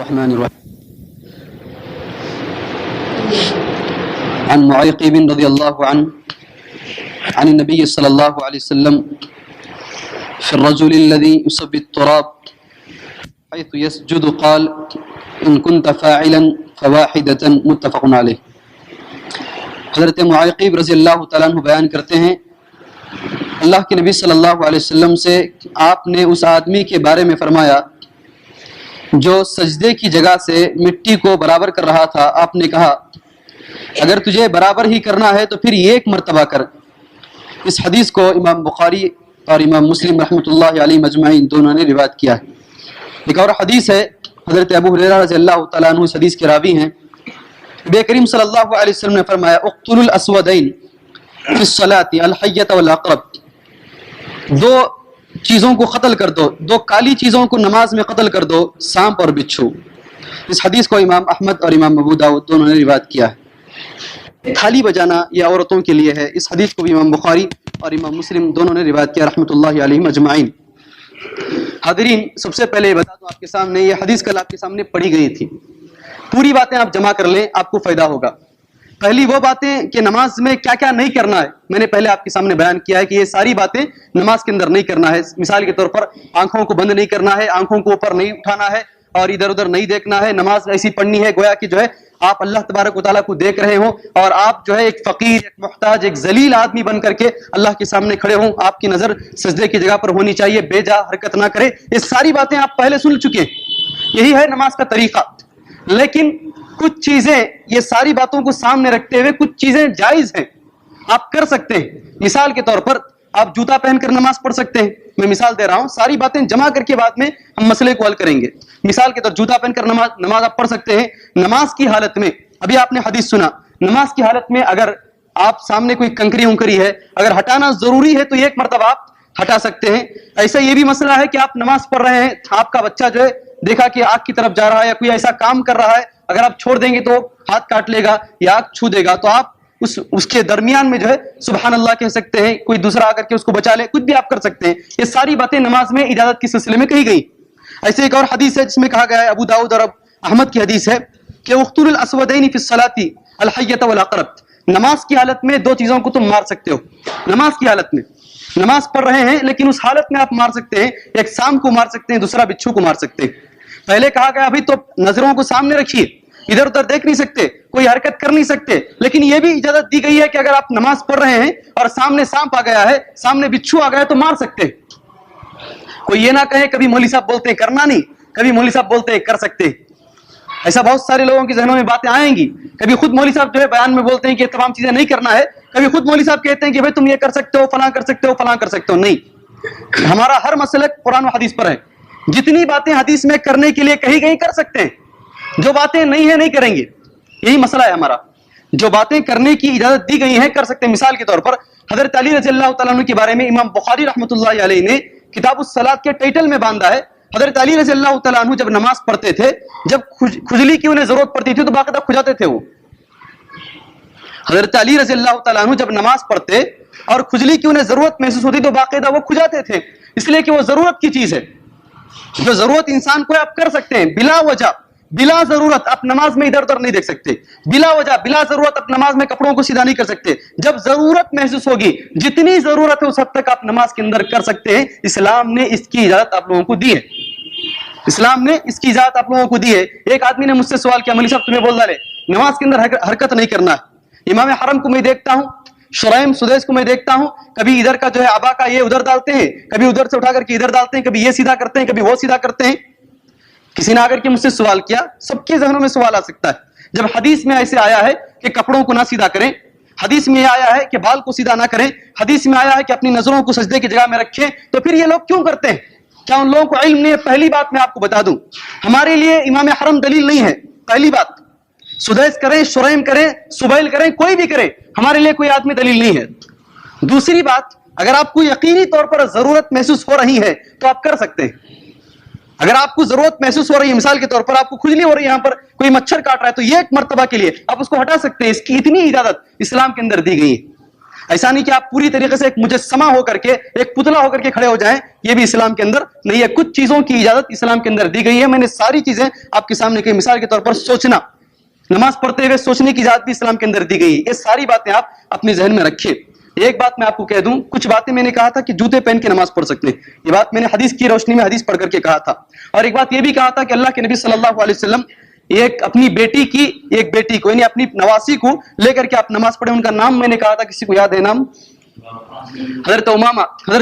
الرحمن الرحيم عن معيقب رضي الله عنه عن النبي صلى الله عليه وسلم في الرجل الذي يصب التراب حيث يسجد قال إن كنت فاعلا فواحدة متفق عليه. حضرت معیقب رضی اللہ تعالیٰ عنہ بیان کرتے ہیں اللہ کے نبی صلی اللہ علیہ وسلم سے آپ نے اس آدمی کے بارے میں فرمایا جو سجدے کی جگہ سے مٹی کو برابر کر رہا تھا. آپ نے کہا اگر تجھے برابر ہی کرنا ہے تو پھر ایک مرتبہ کر. اس حدیث کو امام بخاری اور امام مسلم رحمۃ اللہ علیہ مجمعین دونوں نے روایت کیا ہے. ایک اور حدیث ہے حضرت ابو ہریرہ رضی اللہ تعالیٰ عنہ اس حدیث کے راوی ہیں. نبی کریم صلی اللہ علیہ وسلم نے فرمایا اقتلوا الاسودین فی الصلاۃ الحیۃ والعقرب. دو چیزوں کو قتل کر دو, دو کالی چیزوں کو نماز میں قتل کر دو, سانپ اور بچھو. اس حدیث کو امام احمد اور امام ابو داؤد دونوں نے روایت کیا ہے. تھالی بجانا یہ عورتوں کے لیے ہے. اس حدیث کو بھی امام بخاری اور امام مسلم دونوں نے روایت کیا رحمۃ اللہ علیہم اجمعین. حاضرین, سب سے پہلے بتا دوں آپ کے سامنے یہ حدیث کل آپ کے سامنے پڑھی گئی تھی. پوری باتیں آپ جمع کر لیں, آپ کو فائدہ ہوگا. پہلی وہ باتیں کہ نماز میں کیا کیا نہیں کرنا ہے, میں نے پہلے آپ کے سامنے بیان کیا ہے کہ یہ ساری باتیں نماز کے اندر نہیں کرنا ہے. مثال کے طور پر آنکھوں کو بند نہیں کرنا ہے, آنکھوں کو اوپر نہیں اٹھانا ہے اور ادھر ادھر نہیں دیکھنا ہے. نماز ایسی پڑھنی ہے گویا کہ جو ہے آپ اللہ تبارک و تعالیٰ کو دیکھ رہے ہوں اور آپ جو ہے ایک فقیر, ایک محتاج, ایک ذلیل آدمی بن کر کے اللہ کے سامنے کھڑے ہوں. آپ کی نظر سجدے کی جگہ پر ہونی چاہیے, بے جا حرکت نہ کرے. یہ ساری باتیں آپ پہلے سن چکے ہیں. یہی ہے نماز کا طریقہ. لیکن کچھ چیزیں یہ ساری باتوں کو سامنے رکھتے ہوئے کچھ چیزیں جائز ہیں, آپ کر سکتے ہیں. مثال کے طور پر آپ جوتا پہن کر نماز پڑھ سکتے ہیں. میں مثال دے رہا ہوں, ساری باتیں جمع کر کے بعد میں ہم مسئلے کو حل کریں گے. مثال کے طور جوتا پہن کر نماز آپ پڑھ سکتے ہیں. نماز کی حالت میں ابھی آپ نے حدیث سنا, نماز کی حالت میں اگر آپ سامنے کوئی کنکری ونکری ہے, اگر ہٹانا ضروری ہے تو ایک مرتبہ آپ ہٹا سکتے ہیں. ایسا یہ بھی مسئلہ ہے کہ آپ نماز پڑھ رہے ہیں, آپ کا بچہ جو ہے دیکھا کہ آگ کی طرف جا رہا ہے یا کوئی ایسا کام کر رہا ہے, اگر آپ چھوڑ دیں گے تو ہاتھ کاٹ لے گا یا آگ چھو دے گا, تو آپ اس کے درمیان میں جو ہے سبحان اللہ کہہ سکتے ہیں. کوئی دوسرا آ کر کے اس کو بچا لے, کچھ بھی آپ کر سکتے ہیں. یہ ساری باتیں نماز میں اجازت کے سلسلے میں کہی گئی. ایسے ایک اور حدیث ہے جس میں کہا گیا ہے, ابو داؤد اور احمد کی حدیث ہے کہ اقتلوا الاسودین فی الصلاۃ الحیۃ والعقرب. نماز کی حالت میں دو چیزوں کو تم مار سکتے ہو. نماز کی حالت میں نماز پڑھ رہے ہیں لیکن اس حالت میں آپ مار سکتے ہیں. ایک سانپ کو مار سکتے ہیں, دوسرا بچھو کو مار سکتے ہیں. پہلے کہا گیا ابھی تو نظروں کو سامنے رکھیے, ادھر ادھر دیکھ نہیں سکتے, کوئی حرکت کر نہیں سکتے. لیکن یہ بھی اجازت دی گئی ہے کہ اگر آپ نماز پڑھ رہے ہیں اور سامنے سانپ آ گیا ہے, سامنے بچھو آ گیا ہے تو مار سکتے ہیں. کوئی یہ نہ کہے کبھی مولوی صاحب بولتے ہیں کرنا نہیں, کبھی مولوی صاحب بولتے ہیں کر سکتے ہیں. ایسا بہت سارے لوگوں کے ذہنوں میں باتیں آئیں گی. کبھی خود مولوی صاحب جو ہے بیان میں بولتے ہیں کہ تمام چیزیں نہیں کرنا ہے, کبھی خود مولوی صاحب کہتے ہیں کہ بھائی تم یہ کر سکتے ہو, فلاں کر سکتے ہو, فلاں کر سکتے ہو. نہیں, ہمارا ہر مسلک قرآن و حدیث پر ہے. جتنی باتیں حدیث میں کرنے کے لیے کہی گئی کر سکتے ہیں, جو باتیں نہیں ہیں نہیں کریں گے. یہی مسئلہ ہے ہمارا. جو باتیں کرنے کی اجازت دی گئی ہیں کر سکتے ہیں. مثال کے طور پر حضرت علی رضی اللہ تعالیٰ عنہ کے بارے میں امام بخاری رحمۃ اللہ علیہ نے کتاب الصلاۃ کے ٹائٹل میں باندھا ہے. حضرت علی رضی اللہ تعالیٰ عنہ جب نماز پڑھتے تھے, جب کھجلی کی انہیں ضرورت پڑتی تھی تو باقاعدہ کھجاتے تھے. وہ حضرت علی رضی اللہ تعالیٰ عنہ جب نماز پڑھتے اور کھجلی کی انہیں ضرورت محسوس ہوتی تو باقاعدہ وہ کھجاتے تھے, اس لیے کہ وہ ضرورت کی چیز ہے. جو ضرورت انسان کو آپ کر سکتے ہیں بلا وجہ, بلا ضرورت آپ نماز میں ادھر ادھر نہیں دیکھ سکتے. بلا وجہ بلا ضرورت آپ نماز میں کپڑوں کو سیدھا نہیں کر سکتے. جب ضرورت محسوس ہوگی, جتنی ضرورت ہے اس حد تک آپ نماز کے اندر کر سکتے ہیں. اسلام نے اس کی اجازت آپ لوگوں کو دی ہے. اسلام نے اس کی اجازت آپ لوگوں کو دی ہے. ایک آدمی نے مجھ سے سوال کیا, مولوی صاحب تمہیں بول ڈالے نماز کے اندر حرکت نہیں کرنا ہے. امام حرم کو میں دیکھتا ہوں, شرائم سدیس کو میں دیکھتا ہوں, کبھی ادھر کا جو ہے آبا کا یہ ادھر ڈالتے ہیں, کبھی ادھر سے اٹھا کر کے ادھر ڈالتے ہیں, کبھی یہ سیدھا کرتے ہیں, کبھی وہ سیدھا کرتے ہیں. کسی نے آ کر کے مجھ سے سوال کیا, سب کے ذہنوں میں سوال آ سکتا ہے. جب حدیث میں ایسے آیا ہے کہ کپڑوں کو نہ سیدھا کریں, حدیث میں یہ آیا ہے کہ بال کو سیدھا نہ کریں, حدیث میں آیا ہے کہ اپنی نظروں کو سجدے کی جگہ میں رکھیں, تو پھر یہ لوگ کیوں کرتے ہیں؟ کیا ان لوگوں کو علم نہیں ہے؟ پہلی بات میں آپ کو بتا دوں, ہمارے لیے امام حرم دلیل نہیں ہے. پہلی بات, سدیس کریں, شرائم کریں, سبیل کریں, کوئی بھی کریں, ہمارے لیے کوئی آدمی دلیل نہیں ہے. دوسری بات, اگر آپ کو یقینی طور پر ضرورت محسوس ہو رہی ہے تو آپ کر سکتے ہیں. اگر آپ کو ضرورت محسوس ہو رہی ہے, مثال کے طور پر آپ کو کھجلی ہو رہی ہے, یہاں پر کوئی مچھر کاٹ رہا ہے, تو یہ ایک مرتبہ کے لیے آپ اس کو ہٹا سکتے ہیں. اس کی اتنی اجازت اسلام کے اندر دی گئی ہے. ایسا نہیں کہ آپ پوری طریقے سے ایک مجسمہ ہو کر کے ایک پتلا ہو کر کے کھڑے ہو جائیں، یہ بھی اسلام کے اندر نہیں ہے. کچھ چیزوں کی اجازت اسلام کے اندر دی گئی ہے. میں نے ساری چیزیں آپ کے سامنے کی، مثال کے طور پر سوچنا، نماز پڑھتے ہوئے سوچنے کی اجازت بھی اسلام کے اندر دی گئی ہے. یہ ساری باتیں آپ اپنے ذہن میں رکھیں. ایک بات میں آپ کو کہہ دوں، کچھ باتیں میں نے کہا تھا کہ جوتے پہن کے نماز پڑھ سکتے ہیں، یہ بات میں نے حدیث کی روشنی میں حدیث پڑھ کر کے کہا تھا. اور ایک بات یہ بھی کہا تھا کہ اللہ کے نبی صلی اللہ علیہ وسلم ایک اپنی بیٹی کو یعنی اپنی نواسی کو لے کر کے آپ نماز پڑھیں. ان کا نام میں نے کہا تھا، کسی کو یاد ہے نام؟ حضرت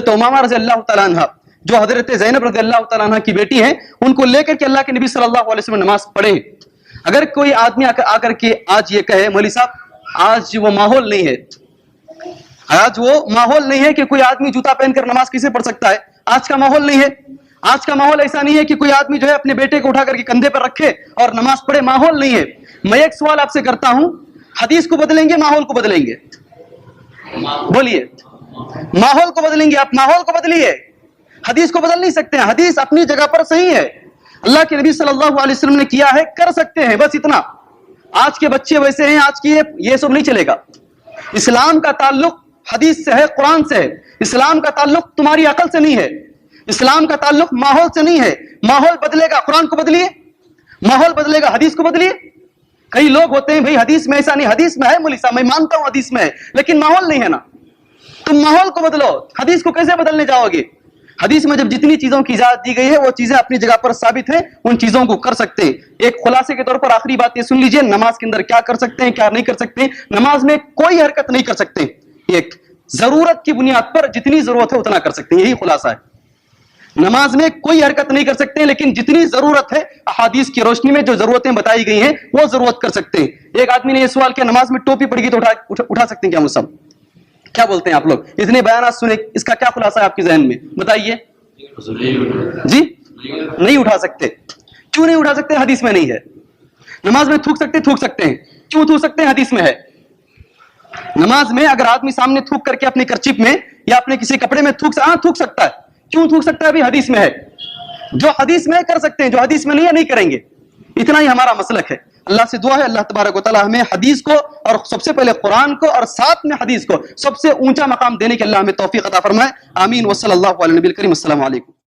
امامہ رضی اللہ تعالیٰ عنہ، جو حضرت زینب رضی اللہ تعالیٰ عنہ کی بیٹی ہیں، ان کو لے کر کے اللہ کے نبی صلی اللہ علیہ وسلم نماز پڑھے. اگر کوئی آدمی آ کر کے آج یہ کہے مولوی صاحب آج وہ ماحول نہیں ہے، آج وہ ماحول نہیں ہے کہ کوئی آدمی جوتا پہن کر نماز کیسے پڑھ سکتا ہے، آج کا ماحول نہیں ہے. آج کا ماحول ایسا نہیں ہے کہ کوئی آدمی جو ہے اپنے بیٹے کو اٹھا کر کے کندھے پر رکھے اور نماز پڑھے، ماحول نہیں ہے. میں ایک سوال آپ سے کرتا ہوں، حدیث کو بدلیں گے ماحول کو بدلیں گے؟ بولیے. ماحول کو بدلیں گے؟ آپ ماحول کو بدلیے، حدیث کو بدل نہیں سکتے ہیں. حدیث اپنی جگہ پر صحیح ہے، اللہ کے نبی صلی اللہ علیہ وسلم نے کیا ہے، کر سکتے ہیں، بس اتنا. آج کے بچے ویسے ہیں، آج کی یہ سب نہیں چلے گا. اسلام کا تعلق حدیث سے ہے، قرآن سے ہے. اسلام کا تعلق تمہاری عقل سے نہیں ہے، اسلام کا تعلق ماحول سے نہیں ہے. ماحول بدلے گا قرآن کو بدلیے، ماحول بدلے گا حدیث کو بدلیے. کئی لوگ ہوتے ہیں بھائی حدیث میں ایسا نہیں، حدیث میں ہے مولوی صاحب، میں مانتا ہوں حدیث میں ہے، لیکن ماحول نہیں ہے نا. تم ماحول کو بدلو، حدیث کو کیسے بدلنے جاؤ گے؟ حدیث میں جب جتنی چیزوں کی اجازت دی گئی ہے وہ چیزیں اپنی جگہ پر ثابت ہیں، ان چیزوں کو کر سکتے ہیں. ایک خلاصے کے طور پر آخری بات یہ سن لیجئے، نماز کے اندر کیا کر سکتے ہیں کیا نہیں کر سکتے. نماز میں کوئی حرکت نہیں کر سکتے، ایک ضرورت کی بنیاد پر جتنی ضرورت ہے اتنا کر سکتے ہیں، یہی خلاصہ ہے. نماز میں کوئی حرکت نہیں کر سکتے، لیکن جتنی ضرورت ہے احادیث کی روشنی میں جو ضرورتیں بتائی گئی ہیں وہ ضرورت کر سکتے ہیں. ایک آدمی نے یہ سوال کیا، نماز میں ٹوپی پڑ گئی تو اٹھا سکتے ہیں کیا مسلم؟ کیا بولتے ہیں آپ لوگ؟ اتنے بیانات سنے، اس کا کیا خلاصہ ہے آپ کے ذہن میں؟ بتائیے. جی نہیں اٹھا سکتے. کیوں نہیں اٹھا سکتے؟ حدیث میں نہیں ہے. نماز میں تھوک سکتے ہیں. کیوں تھوک سکتے ہیں؟ حدیث میں ہے. نماز میں اگر آدمی سامنے تھوک کر کے اپنے کرچیپ میں یا اپنے کسی کپڑے میں تھوک سکتا ہے. کیوں تھوک سکتا ہے؟ ابھی حدیث میں ہے. جو حدیث میں کر سکتے ہیں، جو حدیث میں نہیں ہے نہیں کریں گے. اتنا ہی ہمارا مسلک ہے. اللہ سے دعا ہے اللہ تبارک و تعالی ہمیں حدیث کو اور سب سے پہلے قرآن کو اور ساتھ میں حدیث کو سب سے اونچا مقام دینے کے اللہ ہمیں توفیق عطا فرمائے. آمین. وصلی اللہ علی نبی الکریم. السلام علیکم.